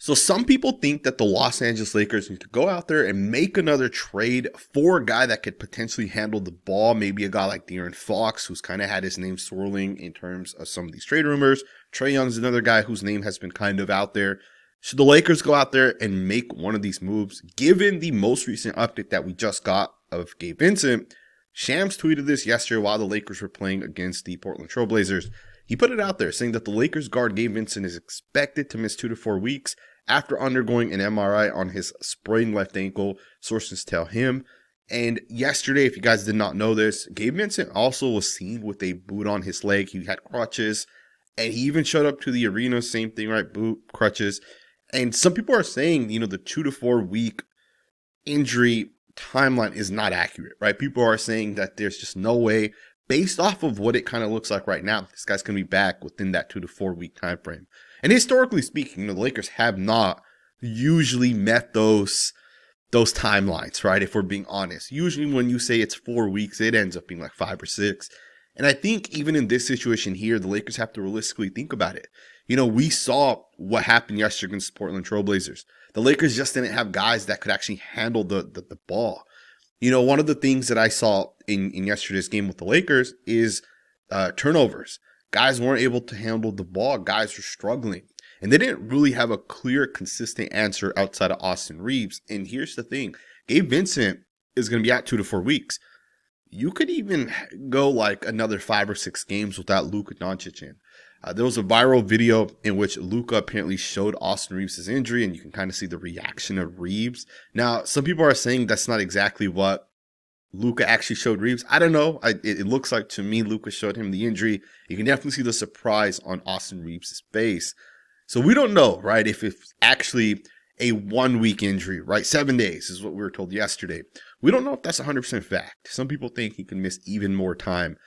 So some people think that the Los Angeles Lakers need to go out there and make another trade for a guy that could potentially handle the ball. Maybe a guy like De'Aaron Fox, who's kind of had his name swirling in terms of some of these trade rumors. Trae Young's another guy whose name has been kind of out there. Should the Lakers go out there and make one of these moves? Given the most recent update that we just got of Gabe Vincent, Shams tweeted this yesterday while the Lakers were playing against the Portland Trail Blazers. He put it out there saying that the Lakers guard Gabe Vincent is expected to miss 2 to 4 weeks after undergoing an MRI on his sprained left ankle, sources tell him. And yesterday, if you guys did not know this, Gabe Vincent also was seen with a boot on his leg. He had crutches, and he even showed up to the arena, same thing, right? Boot, crutches. And some people are saying, the 2 to 4 week injury timeline is not accurate, right? People are saying that there's just no way, based off of what it kind of looks like right now, this guy's going to be back within that 2 to 4 week time frame. And historically speaking, the Lakers have not usually met those timelines, right? If we're being honest, usually when you say it's 4 weeks, it ends up being like 5 or 6. And I think even in this situation here, the Lakers have to realistically think about it. We saw what happened yesterday against the Portland Trail Blazers. The Lakers just didn't have guys that could actually handle the ball. One of the things that I saw in yesterday's game with the Lakers is turnovers. Guys weren't able to handle the ball. Guys were struggling. And they didn't really have a clear, consistent answer outside of Austin Reaves. And here's the thing. Gabe Vincent is going to be out 2 to 4 weeks. You could even go like another 5 or 6 games without Luka Doncic in. There was a viral video in which Luka apparently showed Austin Reaves his injury, and you can kind of see the reaction of Reaves. Now, some people are saying that's not exactly what Luka actually showed Reaves. I don't know. It looks like to me Luka showed him the injury. You can definitely see the surprise on Austin Reaves' face. So we don't know, right, if it's actually a 1 week injury, right? 7 days is what we were told yesterday. We don't know if that's 100% fact. Some people think he can miss even more time.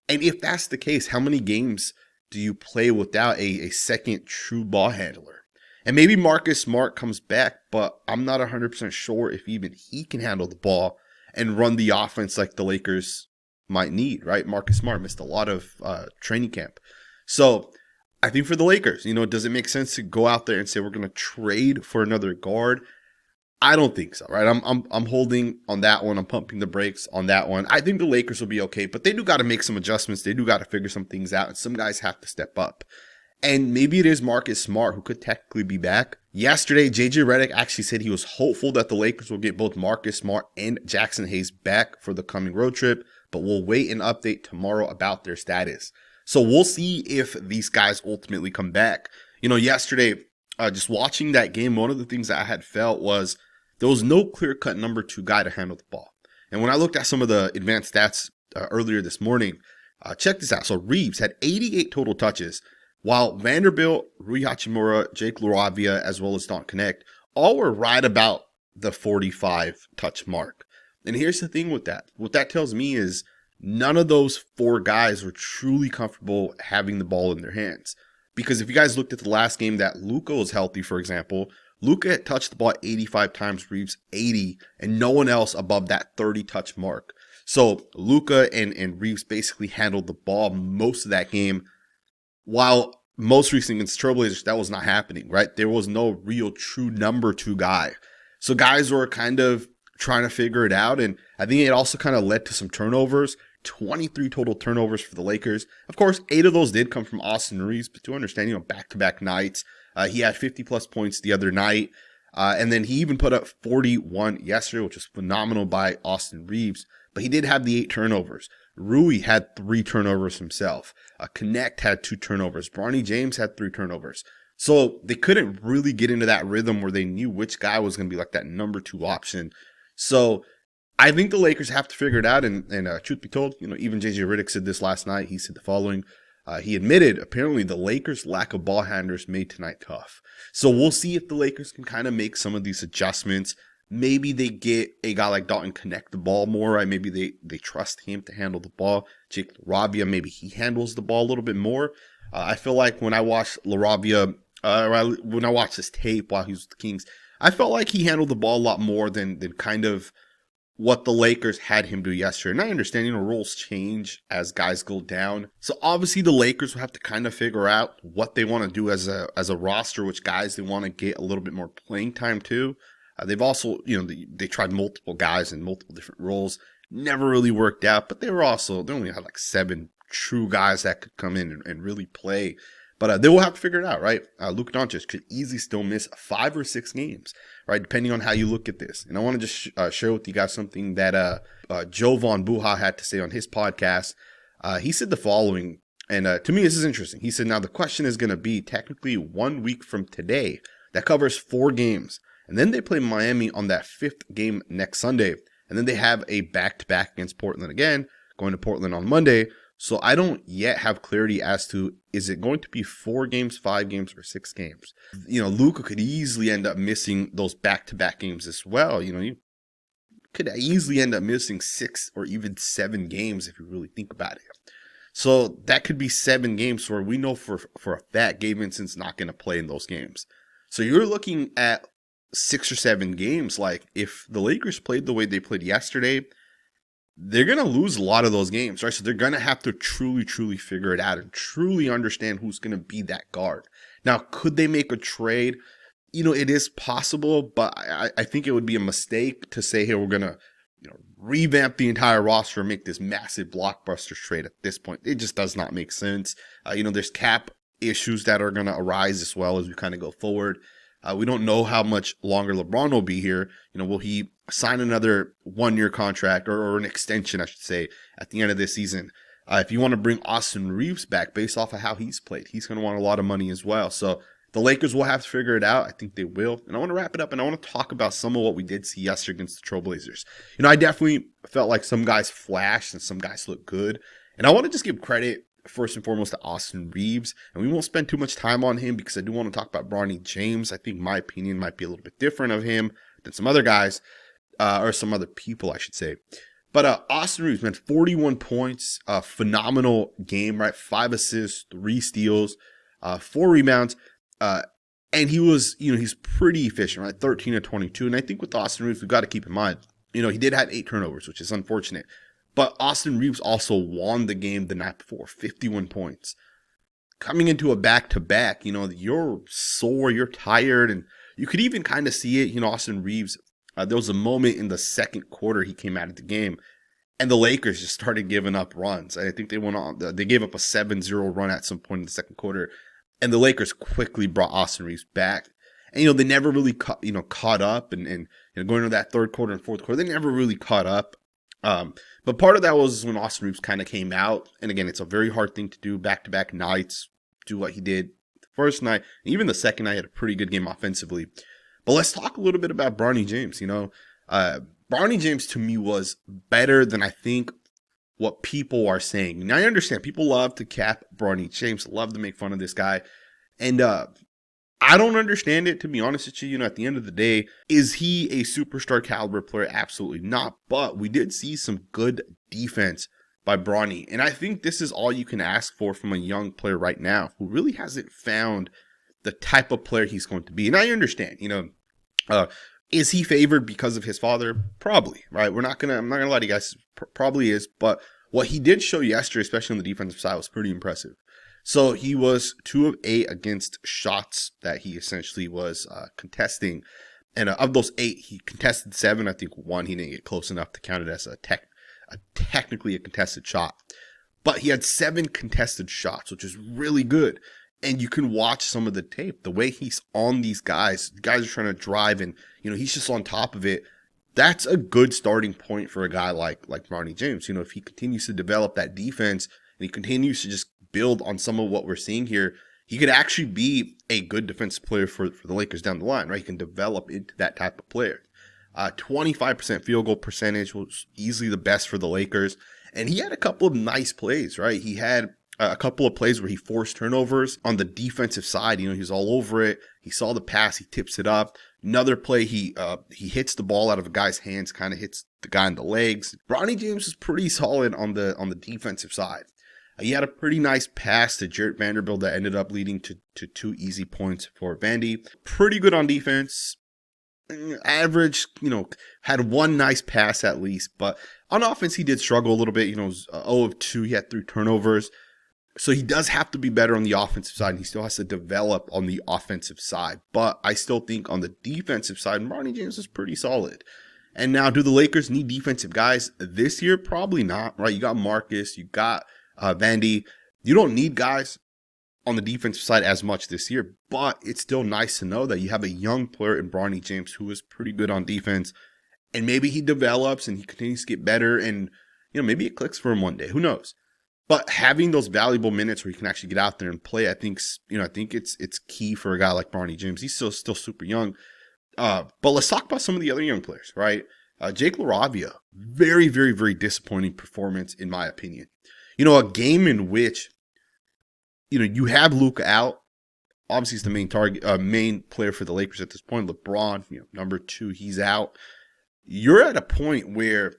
And if that's the case, how many games do you play without a second true ball handler? And maybe Marcus Smart comes back, but I'm not 100% sure if even he can handle the ball and run the offense like the Lakers might need, right? Marcus Smart missed a lot of training camp. So I think for the Lakers, does it make sense to go out there and say we're going to trade for another guard? I don't think so, right? I'm holding on that one. I'm pumping the brakes on that one. I think the Lakers will be okay, but they do got to make some adjustments. They do got to figure some things out, and some guys have to step up. And maybe it is Marcus Smart who could technically be back. Yesterday, JJ Redick actually said he was hopeful that the Lakers will get both Marcus Smart and Jackson Hayes back for the coming road trip, but we'll wait and update tomorrow about their status. So we'll see if these guys ultimately come back. Yesterday, just watching that game, one of the things that I had felt was there was no clear-cut number 2 guy to handle the ball. And when I looked at some of the advanced stats earlier this morning, check this out. So Reaves had 88 total touches, while Vanderbilt, Rui Hachimura, Jake LaRavia, as well as Dalton Knecht, all were right about the 45 touch mark. And here's the thing with that. What that tells me is none of those 4 guys were truly comfortable having the ball in their hands. Because if you guys looked at the last game that Luka was healthy, for example, Luka had touched the ball 85 times, Reaves 80, and no one else above that 30 touch mark. So Luka and Reaves basically handled the ball most of that game, while most recently against Trailblazers, that was not happening, right? There was no real true number 2 guy. So guys were kind of trying to figure it out, and I think it also kind of led to some turnovers. 23 total turnovers for the Lakers. Of course, 8 of those did come from Austin Reaves, but to understand, back-to-back nights. He had 50-plus points the other night, and then he even put up 41 yesterday, which was phenomenal by Austin Reaves. But he did have the 8 turnovers. Rui had 3 turnovers himself. Knecht had 2 turnovers. Bronny James had 3 turnovers. So they couldn't really get into that rhythm where they knew which guy was going to be like that number 2 option. So I think the Lakers have to figure it out. And truth be told, even JJ Redick said this last night. He said the following. He admitted, apparently, the Lakers' lack of ball handlers made tonight tough. So we'll see if the Lakers can kind of make some of these adjustments. Maybe they get a guy like Dalton connect the ball more, right? Maybe they trust him to handle the ball. Jake LaRavia, maybe he handles the ball a little bit more. I feel like when I watched LaRavia, when I watched his tape while he was with the Kings, I felt like he handled the ball a lot more than kind of what the Lakers had him do yesterday. And I understand, roles change as guys go down. So obviously the Lakers will have to kind of figure out what they want to do as a roster, which guys they want to get a little bit more playing time to. They've also, they tried multiple guys in multiple different roles. Never really worked out, but they only had like 7 true guys that could come in and really play. But they will have to figure it out, right? Luka Doncic could easily still miss 5 or 6 games, right? Depending on how you look at this. And I want to just share with you guys something that Jovan Buha had to say on his podcast. He said the following, and to me this is interesting. He said, now the question is going to be technically 1 week from today. That covers 4 games. And then they play Miami on that 5th game next Sunday. And then they have a back-to-back against Portland again, going to Portland on Monday. So I don't yet have clarity as to, is it going to be 4 games, 5 games, or 6 games? Luka could easily end up missing those back-to-back games as well. You could easily end up missing 6 or even 7 games if you really think about it. So that could be 7 games where we know for a fact Gabe Vincent's not going to play in those games. So you're looking at 6 or 7 games. Like, if the Lakers played the way they played yesterday, they're going to lose a lot of those games, right? So they're going to have to truly, truly figure it out and truly understand who's going to be that guard. Now, could they make a trade? It is possible, but I think it would be a mistake to say, hey, we're going to revamp the entire roster and make this massive blockbuster trade at this point. It just does not make sense. There's cap issues that are going to arise as well as we kind of go forward. We don't know how much longer LeBron will be here. Will he sign another 1-year contract or an extension, I should say, at the end of this season? If you want to bring Austin Reaves back based off of how he's played, he's going to want a lot of money as well. So the Lakers will have to figure it out. I think they will. And I want to wrap it up, and I want to talk about some of what we did see yesterday against the Trailblazers. I definitely felt like some guys flashed and some guys looked good. And I want to just give credit first and foremost to Austin Reaves, and we won't spend too much time on him because I do want to talk about Bronny James. I think my opinion might be a little bit different of him than some other guys, or some other people, I should say. But Austin Reaves, man, 41 points, phenomenal game, right? 5 assists, 3 steals, 4 rebounds, and he was, he's pretty efficient, right? 13 of 22, and I think with Austin Reaves, we've got to keep in mind, he did have 8 turnovers, which is unfortunate. But Austin Reaves also won the game the night before, 51 points. Coming into a back-to-back, you're sore, you're tired, and you could even kind of see it. Austin Reaves, there was a moment in the second quarter he came out of the game, and the Lakers just started giving up runs. I think they gave up a 7-0 run at some point in the second quarter, and the Lakers quickly brought Austin Reaves back. And, they never really caught up, and going into that third quarter and fourth quarter, they never really caught up. But part of that was when Austin Reaves kind of came out. And again, it's a very hard thing to do back-to-back nights, do what he did the first night. And even the second night, he had a pretty good game offensively. But let's talk a little bit about Bronny James. Bronny James to me was better than I think what people are saying. Now I understand people love to cap Bronny James, love to make fun of this guy. And, I don't understand it, to be honest with you. At the end of the day, is he a superstar caliber player? Absolutely not. But we did see some good defense by Bronny. And I think this is all you can ask for from a young player right now who really hasn't found the type of player he's going to be. And I understand, is he favored because of his father? Probably, right? I'm not going to lie to you guys, probably is. But what he did show yesterday, especially on the defensive side, was pretty impressive. So he was 2 of 8 against shots that he essentially was contesting. And of those 8, he contested 7. I think 1 he didn't get close enough to count it as technically a contested shot. But he had 7 contested shots, which is really good. And you can watch some of the tape. The way he's on these guys. The guys are trying to drive and, he's just on top of it. That's a good starting point for a guy like Bronny James. If he continues to develop that defense and he continues to just build on some of what we're seeing here, he could actually be a good defensive player for the Lakers down the line, right? He can develop into that type of player. 25% field goal percentage was easily the best for the Lakers. And he had a couple of nice plays, right? He had a couple of plays where he forced turnovers on the defensive side. He was all over it. He saw the pass, he tips it up. Another play, he hits the ball out of a guy's hands, kind of hits the guy in the legs. Bronny James is pretty solid on the defensive side. He had a pretty nice pass to Jarrett Vanderbilt that ended up leading to 2 easy points for Vandy. Pretty good on defense. average, had one nice pass at least. But on offense, he did struggle a little bit. 0 of 2. He had 3 turnovers. So he does have to be better on the offensive side. And he still has to develop on the offensive side. But I still think on the defensive side, Bronny James is pretty solid. And now, do the Lakers need defensive guys this year? Probably not, right? You got Marcus, you got Vandy. You don't need guys on the defensive side as much this year, but it's still nice to know that you have a young player in Bronny James who is pretty good on defense, and maybe he develops and he continues to get better, and maybe it clicks for him one day. Who knows? But having those valuable minutes where you can actually get out there and play, I think it's key for a guy like Bronny James. He's still super young. But let's talk about some of the other young players, right? Jake LaRavia, very, very, very disappointing performance in my opinion. A game in which you have Luka out. Obviously, he's the main player for the Lakers at this point. LeBron, number 2, he's out. You're at a point where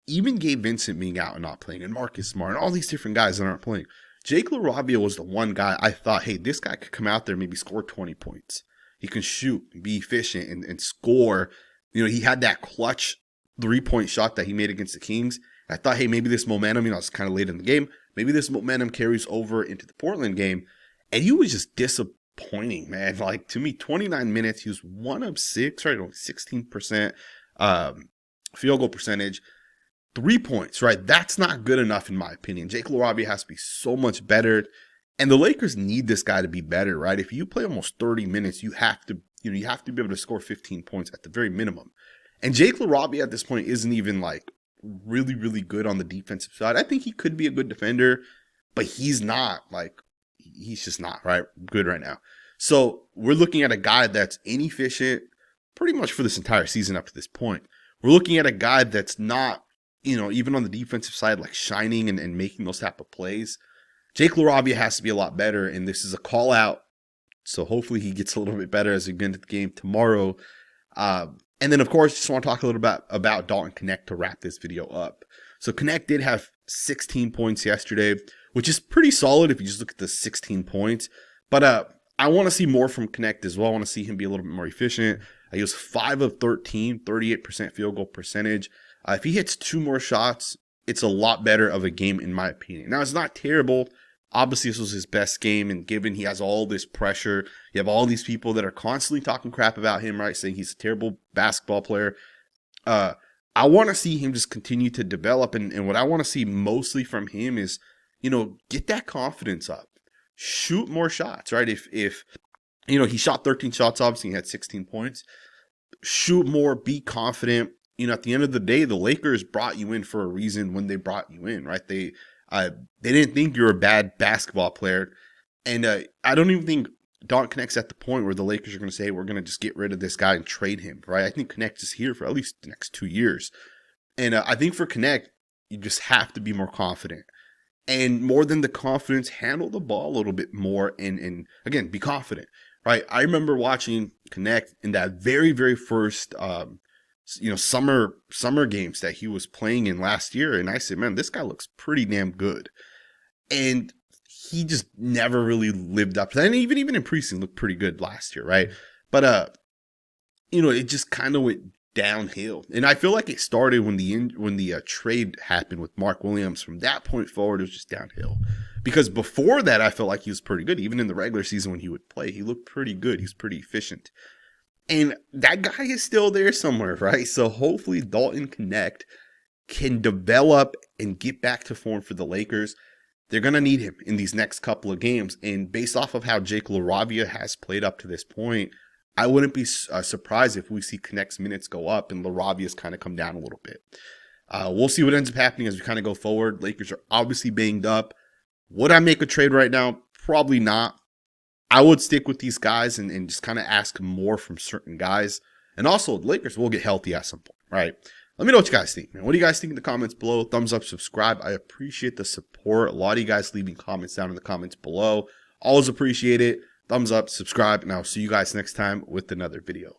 even Gabe Vincent being out and not playing, and Marcus Smart, and all these different guys that aren't playing, Jake LaRavia was the one guy I thought, hey, this guy could come out there and maybe score 20 points. He can shoot, be efficient, and score. He had that clutch 3-point shot that he made against the Kings. I thought, hey, maybe this momentum, it's kind of late in the game. Maybe this momentum carries over into the Portland game. And he was just disappointing, man. Like, to me, 29 minutes, he was 1 of 6, right? 16% field goal percentage. 3 points, right? That's not good enough in my opinion. Jake LaRavia has to be so much better. And the Lakers need this guy to be better, right? If you play almost 30 minutes, you have to be able to score 15 points at the very minimum. And Jake LaRavia at this point isn't even like really, really good on the defensive side. I think he could be a good defender, but he's not he's just not good right now. So we're looking at a guy that's inefficient pretty much for this entire season up to this point. We're looking at a guy that's not, even on the defensive side, like shining and making those type of plays. Jake LaRavia has to be a lot better, and this is a call out. So hopefully he gets a little bit better as we get into the game tomorrow. And then, of course, just want to talk a little bit about Dalton Knecht to wrap this video up. So Knecht did have 16 points yesterday, which is pretty solid if you just look at the 16 points. But I want to see more from Knecht as well. I want to see him be a little bit more efficient. He was 5 of 13, 38% field goal percentage. If he hits 2 more shots, it's a lot better of a game in my opinion. Now, it's not terrible. Obviously, this was his best game, and given he has all this pressure, you have all these people that are constantly talking crap about him, right, saying he's a terrible basketball player. I want to see him just continue to develop, and what I want to see mostly from him is, get that confidence up. Shoot more shots, right? If he shot 13 shots, obviously he had 16 points. Shoot more, be confident. At the end of the day, the Lakers brought you in for a reason when they brought you in, right? They didn't think you were a bad basketball player. And I don't even think Dalton Knecht's at the point where the Lakers are going to say, we're going to just get rid of this guy and trade him, right? I think Knecht is here for at least the next 2 years. And I think for Knecht, you just have to be more confident. And more than the confidence, handle the ball a little bit more and again, be confident, right? I remember watching Knecht in that very, very first summer games that he was playing in last year, and I said, man, this guy looks pretty damn good. And he just never really lived up to that. And even in preseason looked pretty good last year, right? But it just kind of went downhill. And I feel like it started when the trade happened with Mark Williams. From that point forward, it was just downhill. Because before that, I felt like he was pretty good. Even in the regular season when he would play, he looked pretty good. He's pretty efficient. And that guy is still there somewhere, right? So hopefully Dalton Knecht can develop and get back to form for the Lakers. They're going to need him in these next couple of games. And based off of how Jake LaRavia has played up to this point, I wouldn't be surprised if we see Knecht's minutes go up and LaRavia's kind of come down a little bit. We'll see what ends up happening as we kind of go forward. Lakers are obviously banged up. Would I make a trade right now? Probably not. I would stick with these guys and just kind of ask more from certain guys. And also, the Lakers will get healthy at some point, right? Let me know what you guys think, man. What do you guys think in the comments below? Thumbs up, subscribe. I appreciate the support. A lot of you guys leaving comments down in the comments below. Always appreciate it. Thumbs up, subscribe, and I'll see you guys next time with another video.